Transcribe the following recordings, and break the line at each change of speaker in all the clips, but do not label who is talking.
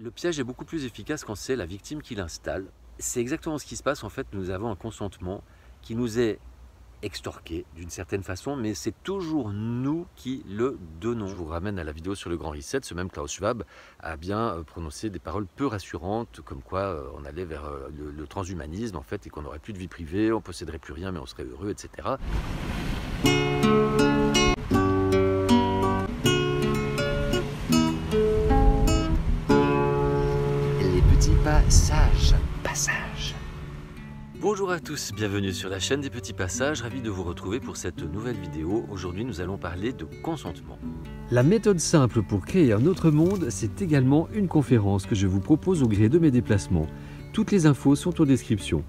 Le piège est beaucoup plus efficace quand c'est la victime qui l'installe. C'est exactement ce qui se passe. En fait, nous avons un consentement qui nous est extorqué d'une certaine façon, mais c'est toujours nous qui le donnons. Je vous ramène à la vidéo sur le Grand Reset. Ce même Klaus Schwab a bien prononcé des paroles peu rassurantes, comme quoi on allait vers le transhumanisme, en fait, et qu'on n'aurait plus de vie privée, on posséderait plus rien, mais on serait heureux, etc. Les petits passages. Bonjour à tous, bienvenue sur la chaîne des petits passages, ravi de vous retrouver pour cette nouvelle vidéo. Aujourd'hui nous allons parler de consentement.
La méthode simple pour créer un autre monde, c'est également une conférence que je vous propose au gré de mes déplacements. Toutes les infos sont en description.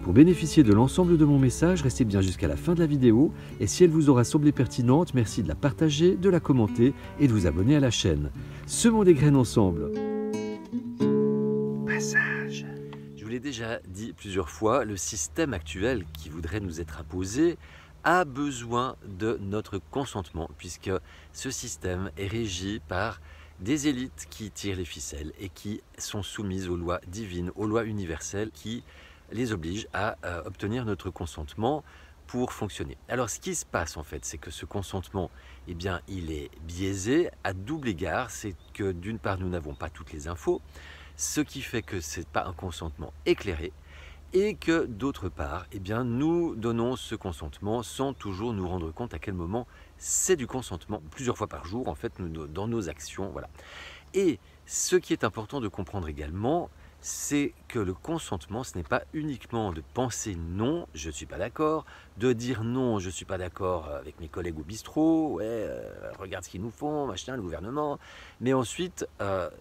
Pour bénéficier de l'ensemble de mon message, restez bien jusqu'à la fin de la vidéo et si elle vous aura semblé pertinente, merci de la partager, de la commenter et de vous abonner à la chaîne. Semons des graines ensemble.
Passage. Je vous l'ai déjà dit plusieurs fois, le système actuel qui voudrait nous être imposé a besoin de notre consentement puisque ce système est régi par des élites qui tirent les ficelles et qui sont soumises aux lois divines, aux lois universelles qui les obligent à obtenir notre consentement pour fonctionner. Alors ce qui se passe en fait, c'est que ce consentement, eh bien, il est biaisé à double égard. C'est que d'une part, nous n'avons pas toutes les infos, ce qui fait que ce n'est pas un consentement éclairé, et que d'autre part, eh bien, nous donnons ce consentement sans toujours nous rendre compte à quel moment c'est du consentement, plusieurs fois par jour en fait, dans nos actions. Voilà. Et ce qui est important de comprendre également, c'est que le consentement, ce n'est pas uniquement de penser non, je ne suis pas d'accord, de dire non, je ne suis pas d'accord avec mes collègues au bistrot, ouais, regarde ce qu'ils nous font, machin, le gouvernement, mais ensuite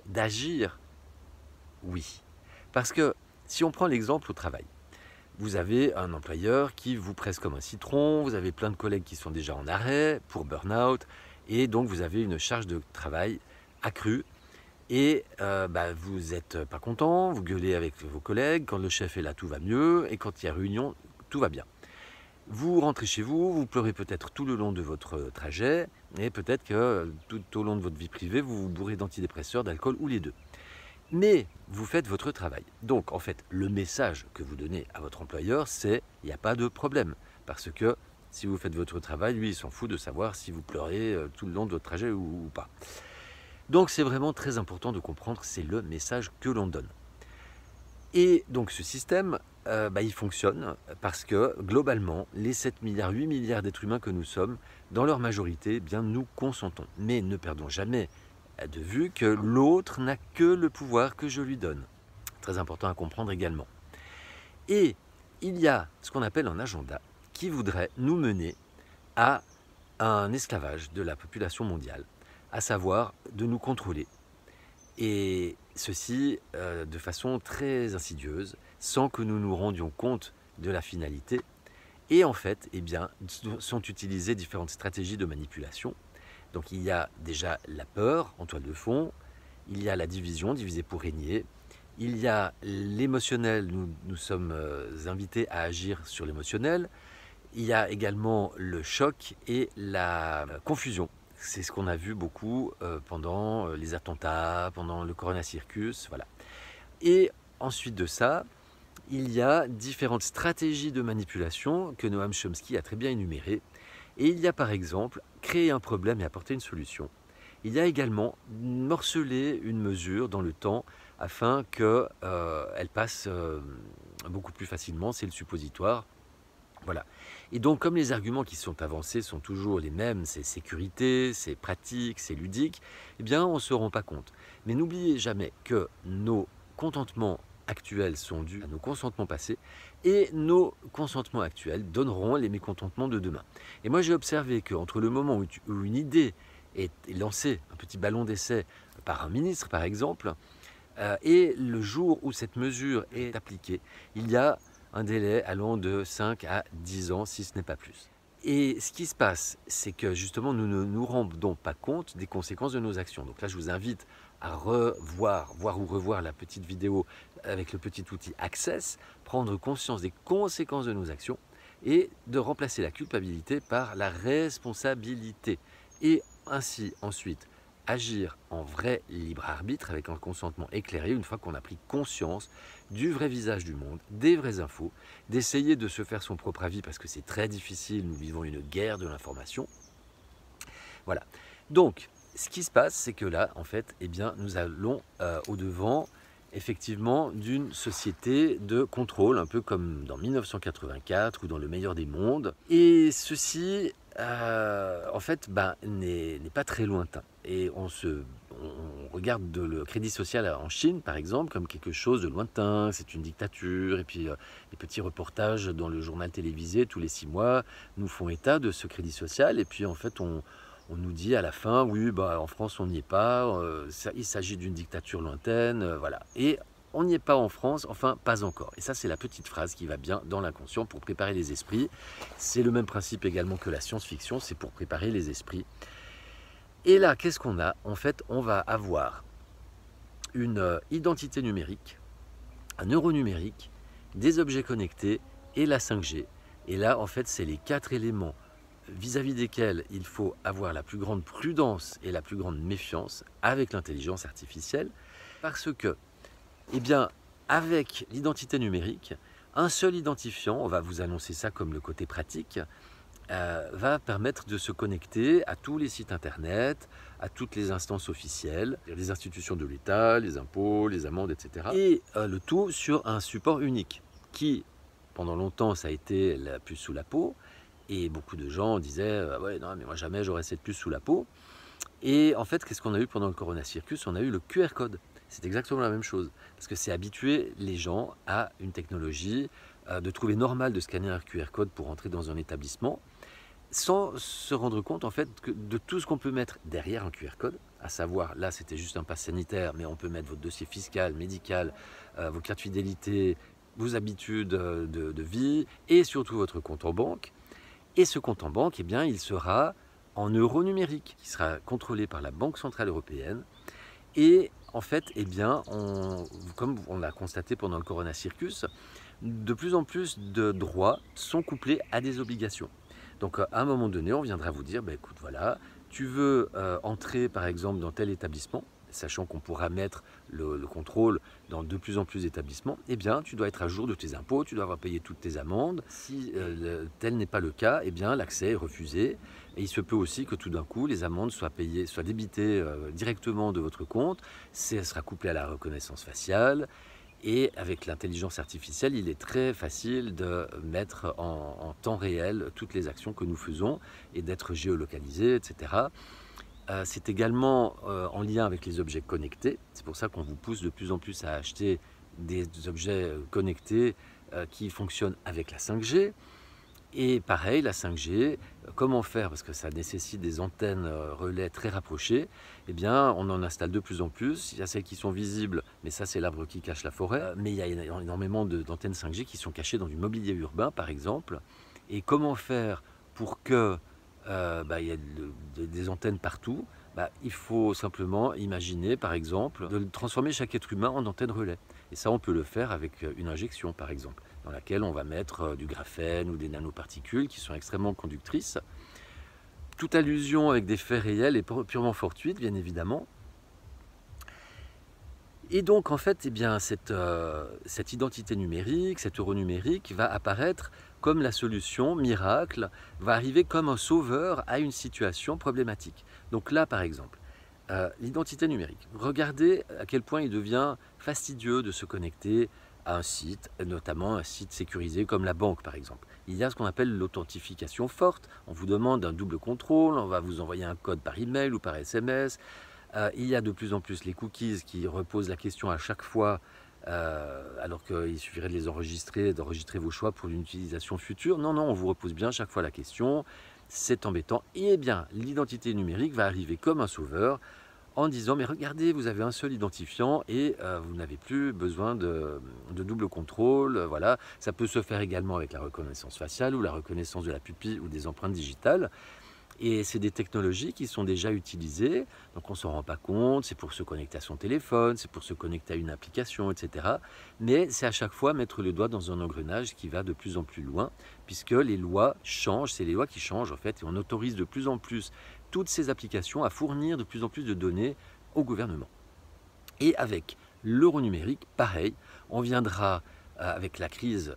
d'agir. Oui, parce que si on prend l'exemple au travail, vous avez un employeur qui vous presse comme un citron, vous avez plein de collègues qui sont déjà en arrêt pour burn-out, et donc vous avez une charge de travail accrue, et vous n'êtes pas content, vous gueulez avec vos collègues, quand le chef est là tout va mieux, et quand il y a réunion, tout va bien. Vous rentrez chez vous, vous pleurez peut-être tout le long de votre trajet, et peut-être que tout au long de votre vie privée, vous vous bourrez d'antidépresseurs, d'alcool ou les deux. Mais vous faites votre travail. Donc en fait, le message que vous donnez à votre employeur, c'est il n'y a pas de problème. Parce que si vous faites votre travail, lui, il s'en fout de savoir si vous pleurez tout le long de votre trajet ou pas. Donc c'est vraiment très important de comprendre, c'est le message que l'on donne. Et donc ce système, il fonctionne parce que globalement, les 7 milliards, 8 milliards d'êtres humains que nous sommes, dans leur majorité, eh bien, nous consentons. Mais ne perdons jamais de vue que l'autre n'a que le pouvoir que je lui donne. Très important à comprendre également. Et il y a ce qu'on appelle un agenda qui voudrait nous mener à un esclavage de la population mondiale, à savoir de nous contrôler. Et ceci de façon très insidieuse, sans que nous nous rendions compte de la finalité. Et en fait, eh bien, sont utilisées différentes stratégies de manipulation. Donc il y a déjà la peur en toile de fond, il y a la division, diviser pour régner, il y a l'émotionnel, nous sommes invités à agir sur l'émotionnel, il y a également le choc et la confusion. C'est ce qu'on a vu beaucoup pendant les attentats, pendant le Corona Circus, voilà. Et ensuite de ça, il y a différentes stratégies de manipulation que Noam Chomsky a très bien énumérées. Et il y a par exemple créer un problème et apporter une solution. Il y a également morceler une mesure dans le temps afin qu'elle passe beaucoup plus facilement, c'est le suppositoire. Voilà. Et donc comme les arguments qui sont avancés sont toujours les mêmes, c'est sécurité, c'est pratique, c'est ludique, eh bien on ne se rend pas compte. Mais n'oubliez jamais que nos contentements actuels sont dus à nos consentements passés et nos consentements actuels donneront les mécontentements de demain. Et moi j'ai observé qu'entre le moment où une idée est lancée, un petit ballon d'essai par un ministre par exemple, et le jour où cette mesure est appliquée, il y a un délai allant de 5 à 10 ans si ce n'est pas plus. Et ce qui se passe, c'est que justement nous ne nous rendons pas compte des conséquences de nos actions. Donc là je vous invite à voir ou revoir la petite vidéo avec le petit outil Access, prendre conscience des conséquences de nos actions et de remplacer la culpabilité par la responsabilité. Et ainsi ensuite agir en vrai libre arbitre avec un consentement éclairé une fois qu'on a pris conscience du vrai visage du monde, des vraies infos, d'essayer de se faire son propre avis parce que c'est très difficile, nous vivons une guerre de l'information. Voilà. Donc, ce qui se passe, c'est que là, en fait, eh bien, nous allons au-devant, effectivement, d'une société de contrôle, un peu comme dans 1984 ou dans Le Meilleur des mondes. Et ceci, en fait, n'est pas très lointain. Et on regarde le crédit social en Chine, par exemple, comme quelque chose de lointain, c'est une dictature. Et puis, les petits reportages dans le journal télévisé tous les 6 mois nous font état de ce crédit social. Et puis, en fait, on nous dit à la fin, oui, en France, on n'y est pas, il s'agit d'une dictature lointaine, voilà. Et on n'y est pas en France, enfin, pas encore. Et ça, c'est la petite phrase qui va bien dans l'inconscient pour préparer les esprits. C'est le même principe également que la science-fiction, c'est pour préparer les esprits. Et là, qu'est-ce qu'on a? En fait, on va avoir une identité numérique, un euro numérique, des objets connectés et la 5G. Et là, en fait, c'est les 4 éléments vis-à-vis desquels il faut avoir la plus grande prudence et la plus grande méfiance avec l'intelligence artificielle, parce que, eh bien, avec l'identité numérique, un seul identifiant, on va vous annoncer ça comme le côté pratique, va permettre de se connecter à tous les sites internet, à toutes les instances officielles, les institutions de l'État, les impôts, les amendes, etc. Et le tout sur un support unique, qui, pendant longtemps, ça a été la puce sous la peau. Et beaucoup de gens disaient ouais, non, mais moi jamais j'aurais cette puce sous la peau. Et en fait, qu'est-ce qu'on a eu pendant le Corona Circus? On a eu le QR code. C'est exactement la même chose. Parce que c'est habituer les gens à une technologie, de trouver normal de scanner un QR code pour entrer dans un établissement, sans se rendre compte en fait de tout ce qu'on peut mettre derrière un QR code. À savoir, là c'était juste un pass sanitaire, mais on peut mettre votre dossier fiscal, médical, vos cartes fidélité, vos habitudes de vie, et surtout votre compte en banque. Et ce compte en banque, eh bien, il sera en euro numérique, qui sera contrôlé par la Banque Centrale Européenne. Et en fait, eh bien, comme on l'a constaté pendant le Corona Circus, de plus en plus de droits sont couplés à des obligations. Donc à un moment donné, on viendra vous dire, écoute, voilà, tu veux entrer par exemple dans tel établissement, sachant qu'on pourra mettre le contrôle dans de plus en plus d'établissements, eh bien, tu dois être à jour de tes impôts, tu dois avoir payé toutes tes amendes. Si tel n'est pas le cas, eh bien, l'accès est refusé. Et il se peut aussi que tout d'un coup, les amendes soient payées, soient débitées directement de votre compte. Ça sera couplé à la reconnaissance faciale. Et avec l'intelligence artificielle, il est très facile de mettre en temps réel toutes les actions que nous faisons et d'être géolocalisé, etc. C'est également en lien avec les objets connectés. C'est pour ça qu'on vous pousse de plus en plus à acheter des objets connectés qui fonctionnent avec la 5G. Et pareil, la 5G, comment faire? Parce que ça nécessite des antennes relais très rapprochées. Eh bien, on en installe de plus en plus. Il y a celles qui sont visibles, mais ça, c'est l'arbre qui cache la forêt. Mais il y a énormément d'antennes 5G qui sont cachées dans du mobilier urbain, par exemple. Et comment faire pour que il y ait des antennes partout? Il faut simplement imaginer, par exemple, de transformer chaque être humain en antenne relais. Et ça, on peut le faire avec une injection, par exemple, dans laquelle on va mettre du graphène ou des nanoparticules qui sont extrêmement conductrices. Toute allusion avec des faits réels est purement fortuite, bien évidemment. Et donc, en fait, eh bien, cette identité numérique, cet euro numérique va apparaître comme la solution miracle, va arriver comme un sauveur à une situation problématique. Donc là, par exemple, l'identité numérique. Regardez à quel point il devient fastidieux de se connecter à un site, notamment un site sécurisé comme la banque, par exemple. Il y a ce qu'on appelle l'authentification forte. On vous demande un double contrôle, on va vous envoyer un code par email ou par SMS. Il y a de plus en plus les cookies qui reposent la question à chaque fois, alors qu'il suffirait de les enregistrer, d'enregistrer vos choix pour une utilisation future. Non, non, on vous repose bien chaque fois la question. C'est embêtant. Et bien, l'identité numérique va arriver comme un sauveur en disant, mais regardez, vous avez un seul identifiant et vous n'avez plus besoin de double contrôle. Voilà. Ça peut se faire également avec la reconnaissance faciale ou la reconnaissance de la pupille ou des empreintes digitales. Et c'est des technologies qui sont déjà utilisées, donc on ne s'en rend pas compte, c'est pour se connecter à son téléphone, c'est pour se connecter à une application, etc. Mais c'est à chaque fois mettre le doigt dans un engrenage qui va de plus en plus loin, puisque les lois changent, c'est les lois qui changent en fait, et on autorise de plus en plus toutes ces applications à fournir de plus en plus de données au gouvernement. Et avec l'euro numérique, pareil, on viendra avec la crise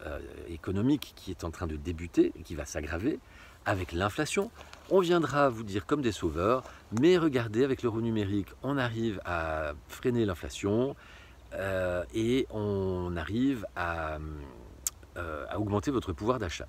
économique qui est en train de débuter et qui va s'aggraver, avec l'inflation, on viendra vous dire comme des sauveurs, mais regardez, avec l'euro numérique, on arrive à freiner l'inflation et on arrive à augmenter votre pouvoir d'achat.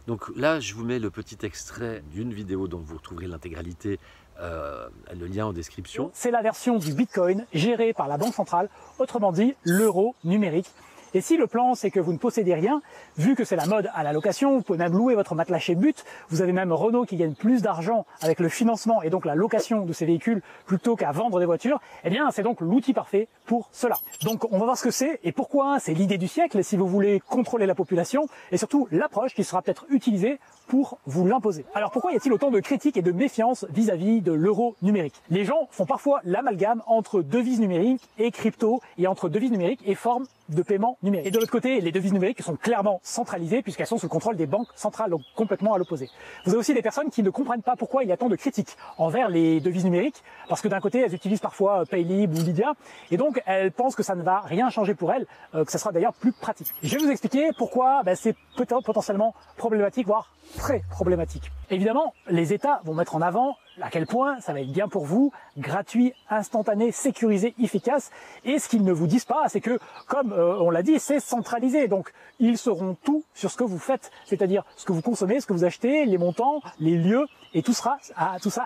Donc là, je vous mets le petit extrait d'une vidéo dont vous retrouverez l'intégralité, le lien en description.
C'est la version du Bitcoin gérée par la Banque centrale, autrement dit l'euro numérique. Et si le plan, c'est que vous ne possédez rien, vu que c'est la mode à la location, vous pouvez même louer votre matelas chez But, vous avez même Renault qui gagne plus d'argent avec le financement et donc la location de ces véhicules plutôt qu'à vendre des voitures, eh bien c'est donc l'outil parfait pour cela. Donc on va voir ce que c'est et pourquoi c'est l'idée du siècle si vous voulez contrôler la population et surtout l'approche qui sera peut-être utilisée pour vous l'imposer. Alors pourquoi y a-t-il autant de critiques et de méfiance vis-à-vis de l'euro numérique? Les gens font parfois l'amalgame entre devises numériques et crypto et entre devises numériques et formes de paiement numérique. Et de l'autre côté, les devises numériques sont clairement centralisées puisqu'elles sont sous le contrôle des banques centrales, donc complètement à l'opposé. Vous avez aussi des personnes qui ne comprennent pas pourquoi il y a tant de critiques envers les devises numériques, parce que d'un côté, elles utilisent parfois Paylib ou Lydia, et donc elles pensent que ça ne va rien changer pour elles, que ça sera d'ailleurs plus pratique. Je vais vous expliquer pourquoi c'est peut-être potentiellement problématique, voire très problématique. Évidemment, les États vont mettre en avant à quel point ça va être bien pour vous, gratuit, instantané, sécurisé, efficace. Et ce qu'ils ne vous disent pas, c'est que, comme on l'a dit, c'est centralisé. Donc, ils sauront tout sur ce que vous faites, c'est-à-dire ce que vous consommez, ce que vous achetez, les montants, les lieux, et tout ça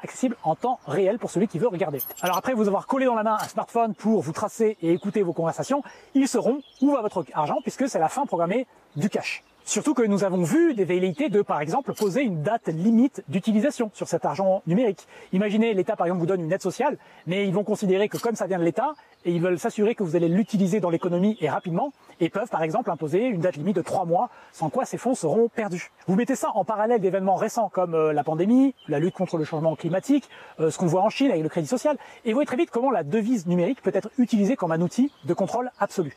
accessible en temps réel pour celui qui veut regarder. Alors après vous avoir collé dans la main un smartphone pour vous tracer et écouter vos conversations, ils sauront où va votre argent puisque c'est la fin programmée du cash. Surtout que nous avons vu des velléités de, par exemple, poser une date limite d'utilisation sur cet argent numérique. Imaginez, l'État, par exemple, vous donne une aide sociale, mais ils vont considérer que comme ça vient de l'État, et ils veulent s'assurer que vous allez l'utiliser dans l'économie et rapidement, et peuvent, par exemple, imposer une date limite de 3 mois, sans quoi ces fonds seront perdus. Vous mettez ça en parallèle d'événements récents comme la pandémie, la lutte contre le changement climatique, ce qu'on voit en Chine avec le crédit social, et vous voyez très vite comment la devise numérique peut être utilisée comme un outil de contrôle absolu.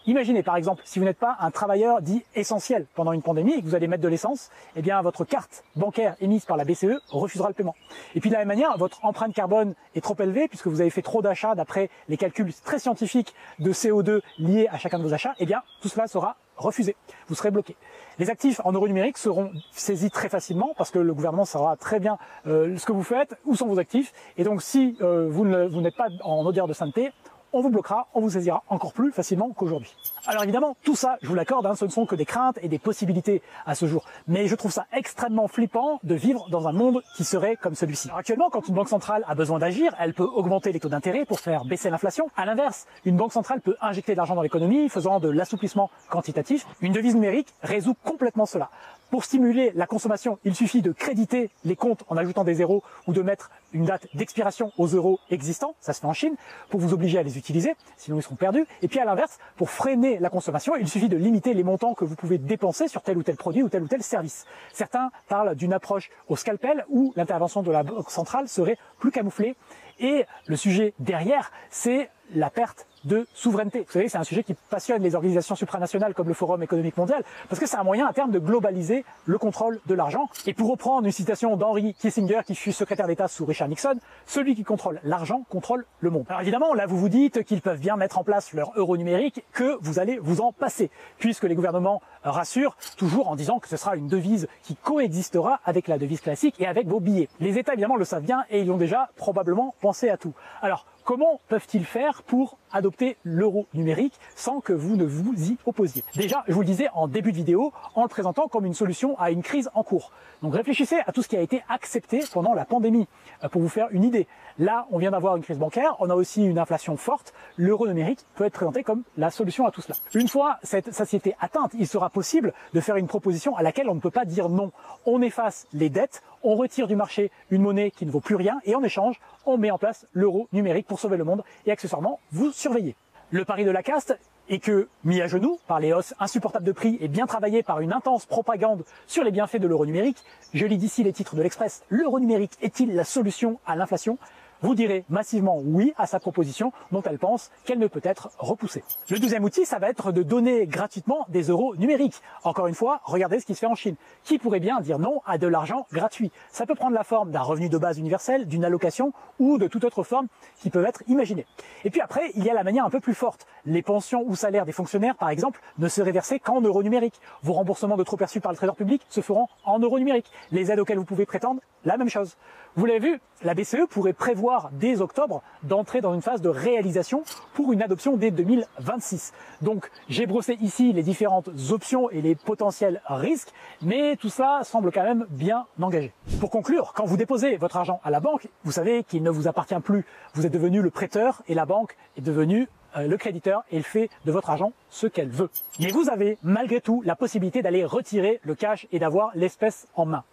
Imaginez par exemple, si vous n'êtes pas un travailleur dit essentiel pendant une pandémie et que vous allez mettre de l'essence, eh bien votre carte bancaire émise par la BCE refusera le paiement. Et puis de la même manière, votre empreinte carbone est trop élevée puisque vous avez fait trop d'achats d'après les calculs très scientifiques de CO2 liés à chacun de vos achats, eh bien tout cela sera refusé. Vous serez bloqué. Les actifs en euros numériques seront saisis très facilement parce que le gouvernement saura très bien ce que vous faites, où sont vos actifs. Et donc si vous n'êtes pas en odeur de sainteté, on vous bloquera, on vous saisira encore plus facilement qu'aujourd'hui. Alors évidemment, tout ça, je vous l'accorde, ce ne sont que des craintes et des possibilités à ce jour. Mais je trouve ça extrêmement flippant de vivre dans un monde qui serait comme celui-ci. Alors actuellement, quand une banque centrale a besoin d'agir, elle peut augmenter les taux d'intérêt pour faire baisser l'inflation. À l'inverse, une banque centrale peut injecter de l'argent dans l'économie, faisant de l'assouplissement quantitatif. Une devise numérique résout complètement cela. Pour stimuler la consommation, il suffit de créditer les comptes en ajoutant des zéros ou de mettre une date d'expiration aux euros existants, ça se fait en Chine, pour vous obliger à les utiliser, sinon ils seront perdus. Et puis à l'inverse, pour freiner la consommation, il suffit de limiter les montants que vous pouvez dépenser sur tel ou tel produit ou tel service. Certains parlent d'une approche au scalpel où l'intervention de la banque centrale serait plus camouflée. Et le sujet derrière, c'est la perte de souveraineté. Vous savez, c'est un sujet qui passionne les organisations supranationales comme le Forum économique mondial, parce que c'est un moyen à terme de globaliser le contrôle de l'argent. Et pour reprendre une citation d'Henry Kissinger, qui fut secrétaire d'État sous Richard Nixon, celui qui contrôle l'argent contrôle le monde. Alors évidemment, là vous vous dites qu'ils peuvent bien mettre en place leur euro numérique, que vous allez vous en passer, puisque les gouvernements rassurent toujours en disant que ce sera une devise qui coexistera avec la devise classique et avec vos billets. Les États évidemment le savent bien et ils ont déjà probablement pensé à tout. Alors, comment peuvent-ils faire pour adopter l'euro numérique sans que vous ne vous y opposiez? Déjà, je vous le disais en début de vidéo, en le présentant comme une solution à une crise en cours. Donc réfléchissez à tout ce qui a été accepté pendant la pandémie, pour vous faire une idée. Là, on vient d'avoir une crise bancaire, on a aussi une inflation forte, l'euro numérique peut être présenté comme la solution à tout cela. Une fois cette satiété atteinte, il sera possible de faire une proposition à laquelle on ne peut pas dire non. On efface les dettes, on retire du marché une monnaie qui ne vaut plus rien et en échange, on met en place l'euro numérique pour sauver le monde et accessoirement, vous surveillez. Le pari de la caste est que, mis à genoux par les hausses insupportables de prix et bien travaillé par une intense propagande sur les bienfaits de l'euro numérique, je lis d'ici les titres de l'Express, l'euro numérique est-il la solution à l'inflation? vous direz massivement oui à sa proposition dont elle pense qu'elle ne peut être repoussée. Le deuxième outil, ça va être de donner gratuitement des euros numériques. Encore une fois, regardez ce qui se fait en Chine. Qui pourrait bien dire non à de l'argent gratuit? Ça peut prendre la forme d'un revenu de base universel, d'une allocation ou de toute autre forme qui peut être imaginée. Et puis après, il y a la manière un peu plus forte. Les pensions ou salaires des fonctionnaires, par exemple, ne seraient versés qu'en euros numériques. Vos remboursements de trop perçus par le Trésor public se feront en euros numériques. Les aides auxquelles vous pouvez prétendre, la même chose. Vous l'avez vu, la BCE pourrait prévoir dès octobre d'entrer dans une phase de réalisation pour une adoption dès 2026. Donc j'ai brossé ici les différentes options et les potentiels risques, mais tout ça semble quand même bien engagé. Pour conclure, quand vous déposez votre argent à la banque, vous savez qu'il ne vous appartient plus. Vous êtes devenu le prêteur et la banque est devenue le créditeur et elle fait de votre argent ce qu'elle veut. Mais vous avez malgré tout la possibilité d'aller retirer le cash et d'avoir l'espèce en main.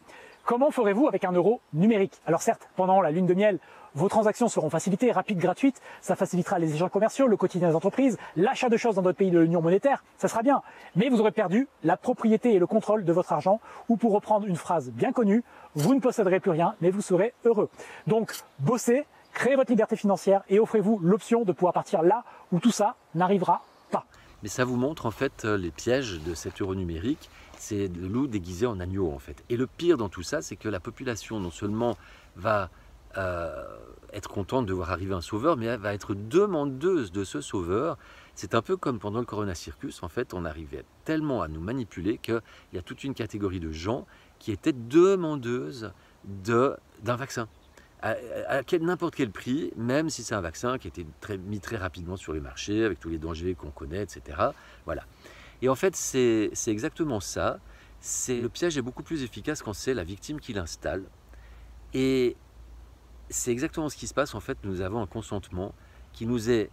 Comment ferez-vous avec un euro numérique? Alors certes, pendant la lune de miel, vos transactions seront facilitées, rapides, gratuites, ça facilitera les échanges commerciaux, le quotidien des entreprises, l'achat de choses dans d'autres pays de l'Union monétaire, ça sera bien. Mais vous aurez perdu la propriété et le contrôle de votre argent, ou pour reprendre une phrase bien connue, vous ne posséderez plus rien, mais vous serez heureux. Donc, bossez, créez votre liberté financière et offrez-vous l'option de pouvoir partir là où tout ça n'arrivera pas.
Mais ça vous montre en fait les pièges de cet euro numérique. C'est le loup déguisé en agneau en fait. Et le pire dans tout ça, c'est que la population non seulement va être contente de voir arriver un sauveur, mais elle va être demandeuse de ce sauveur. C'est un peu comme pendant le Corona Circus, en fait, on arrivait tellement à nous manipuler qu'il y a toute une catégorie de gens qui étaient demandeuses d'un vaccin. À n'importe quel prix, même si c'est un vaccin qui a été mis très rapidement sur les marchés, avec tous les dangers qu'on connaît, etc. Voilà. Et en fait, c'est exactement ça. Le piège est beaucoup plus efficace quand c'est la victime qui l'installe. Et c'est exactement ce qui se passe. En fait, nous avons un consentement qui nous est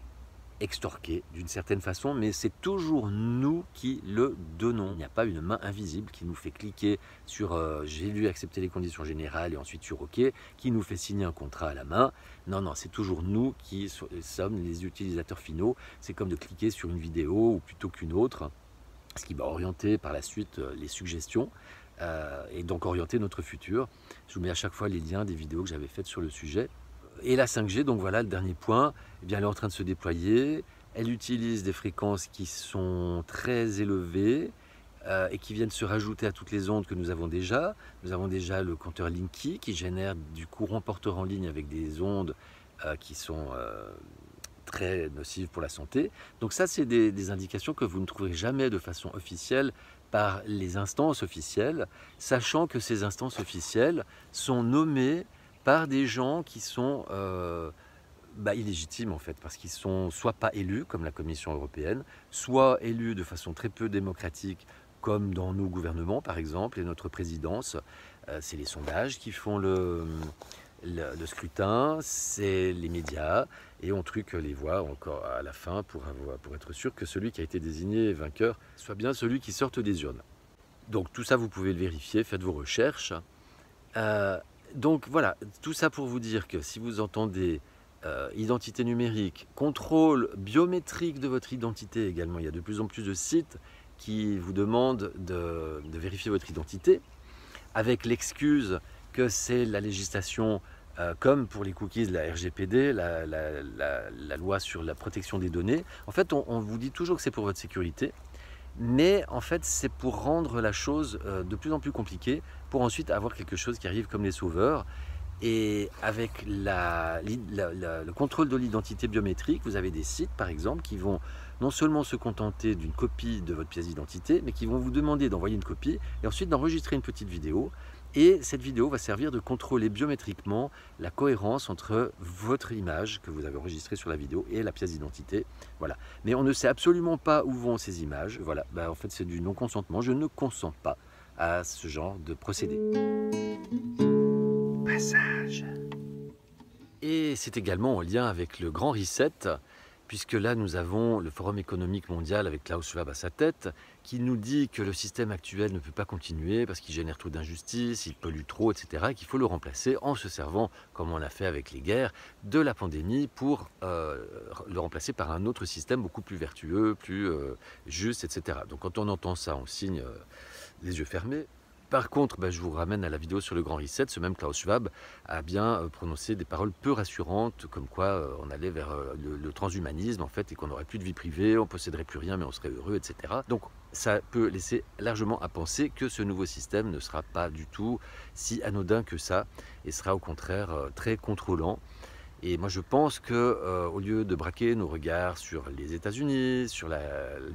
extorqué d'une certaine façon, mais c'est toujours nous qui le donnons. Il n'y a pas une main invisible qui nous fait cliquer sur j'ai lu accepter les conditions générales et ensuite sur OK, qui nous fait signer un contrat à la main. Non, non, c'est toujours nous qui sommes les utilisateurs finaux. C'est comme de cliquer sur une vidéo ou plutôt qu'une autre, ce qui va orienter par la suite les suggestions et donc orienter notre futur. Je vous mets à chaque fois les liens des vidéos que j'avais faites sur le sujet. Et la 5G, donc voilà le dernier point, eh bien, elle est en train de se déployer. Elle utilise des fréquences qui sont très élevées et qui viennent se rajouter à toutes les ondes que nous avons déjà. Nous avons déjà le compteur Linky qui génère du courant porteur en ligne avec des ondes qui sont très nocives pour la santé. Donc ça, c'est des indications que vous ne trouverez jamais de façon officielle par les instances officielles, sachant que ces instances officielles sont nommées par des gens qui sont illégitimes en fait, parce qu'ils sont soit pas élus comme la Commission européenne, soit élus de façon très peu démocratique comme dans nos gouvernements par exemple et notre présidence. C'est les sondages qui font le scrutin, c'est les médias et on truque les voix encore à la fin pour être sûr que celui qui a été désigné vainqueur soit bien celui qui sorte des urnes. Donc tout ça vous pouvez le vérifier, faites vos recherches. Donc voilà, tout ça pour vous dire que si vous entendez identité numérique, contrôle biométrique de votre identité également, il y a de plus en plus de sites qui vous demandent de vérifier votre identité avec l'excuse que c'est la législation comme pour les cookies, la RGPD, la loi sur la protection des données. En fait, on vous dit toujours que c'est pour votre sécurité. Mais en fait, c'est pour rendre la chose de plus en plus compliquée, pour ensuite avoir quelque chose qui arrive comme les sauveurs. Et avec le contrôle de l'identité biométrique, vous avez des sites, par exemple, qui vont non seulement se contenter d'une copie de votre pièce d'identité, mais qui vont vous demander d'envoyer une copie et ensuite d'enregistrer une petite vidéo. Et cette vidéo va servir de contrôler biométriquement la cohérence entre votre image que vous avez enregistrée sur la vidéo et la pièce d'identité. Voilà. Mais on ne sait absolument pas où vont ces images. Voilà. En fait, c'est du non-consentement. Je ne consens pas à ce genre de procédé. Passage. Et c'est également en lien avec le grand reset, puisque là nous avons le Forum économique mondial avec Klaus Schwab à sa tête, qui nous dit que le système actuel ne peut pas continuer parce qu'il génère trop d'injustices, il pollue trop, etc. et qu'il faut le remplacer en se servant, comme on l'a fait avec les guerres, de la pandémie pour le remplacer par un autre système beaucoup plus vertueux, plus juste, etc. Donc quand on entend ça, on signe les yeux fermés. Par contre, je vous ramène à la vidéo sur le Grand Reset. Ce même Klaus Schwab a bien prononcé des paroles peu rassurantes, comme quoi on allait vers le transhumanisme en fait, et qu'on n'aurait plus de vie privée, on posséderait plus rien, mais on serait heureux, etc. Donc ça peut laisser largement à penser que ce nouveau système ne sera pas du tout si anodin que ça, et sera au contraire très contrôlant. Et moi je pense que au lieu de braquer nos regards sur les États-Unis, sur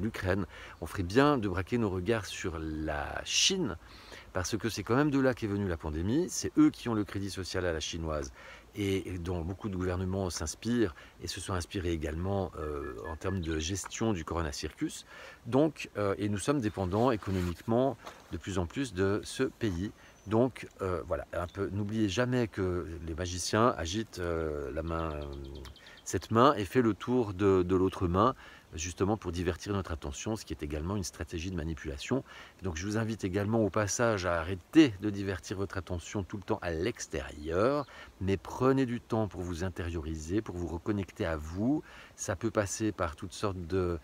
l'Ukraine, on ferait bien de braquer nos regards sur la Chine, parce que c'est quand même de là qu'est venue la pandémie. C'est eux qui ont le crédit social à la chinoise et dont beaucoup de gouvernements s'inspirent et se sont inspirés également en termes de gestion du Corona Circus. Donc, et nous sommes dépendants économiquement de plus en plus de ce pays. Donc voilà, n'oubliez jamais que les magiciens agitent cette main et fait le tour de l'autre main, justement pour divertir notre attention, ce qui est également une stratégie de manipulation. Donc je vous invite également au passage à arrêter de divertir votre attention tout le temps à l'extérieur, mais prenez du temps pour vous intérioriser, pour vous reconnecter à vous. Ça peut passer par toutes sortes de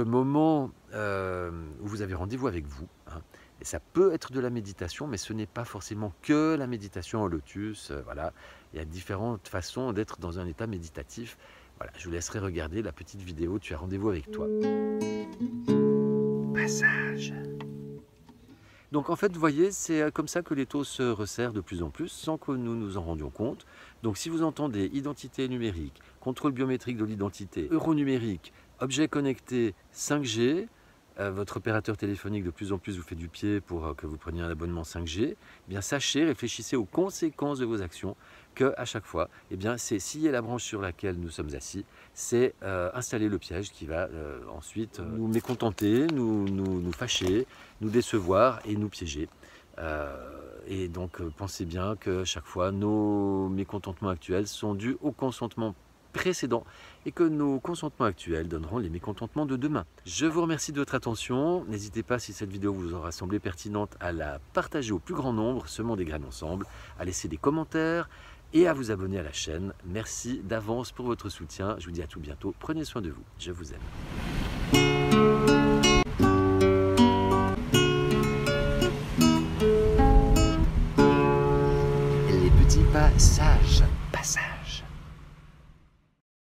moments où vous avez rendez-vous avec vous, hein. Et ça peut être de la méditation, mais ce n'est pas forcément que la méditation en lotus. Voilà. Il y a différentes façons d'être dans un état méditatif. Voilà, je vous laisserai regarder la petite vidéo. Tu as rendez-vous avec toi. Passage. Donc en fait, vous voyez, c'est comme ça que les taux se resserrent de plus en plus sans que nous nous en rendions compte. Donc si vous entendez identité numérique, contrôle biométrique de l'identité, euro numérique, objet connecté 5G, votre opérateur téléphonique de plus en plus vous fait du pied pour que vous preniez un abonnement 5G, eh bien sachez, réfléchissez aux conséquences de vos actions, qu'à chaque fois, eh bien, c'est scier la branche sur laquelle nous sommes assis, c'est installer le piège qui va ensuite nous mécontenter, nous fâcher, nous décevoir et nous piéger. Et donc pensez bien que chaque fois, nos mécontentements actuels sont dus au consentement précédents et que nos consentements actuels donneront les mécontentements de demain. Je vous remercie de votre attention. N'hésitez pas, si cette vidéo vous aura semblé pertinente, à la partager au plus grand nombre, semons des graines ensemble, à laisser des commentaires et à vous abonner à la chaîne. Merci d'avance pour votre soutien. Je vous dis à tout bientôt. Prenez soin de vous. Je vous aime. Les petits passages.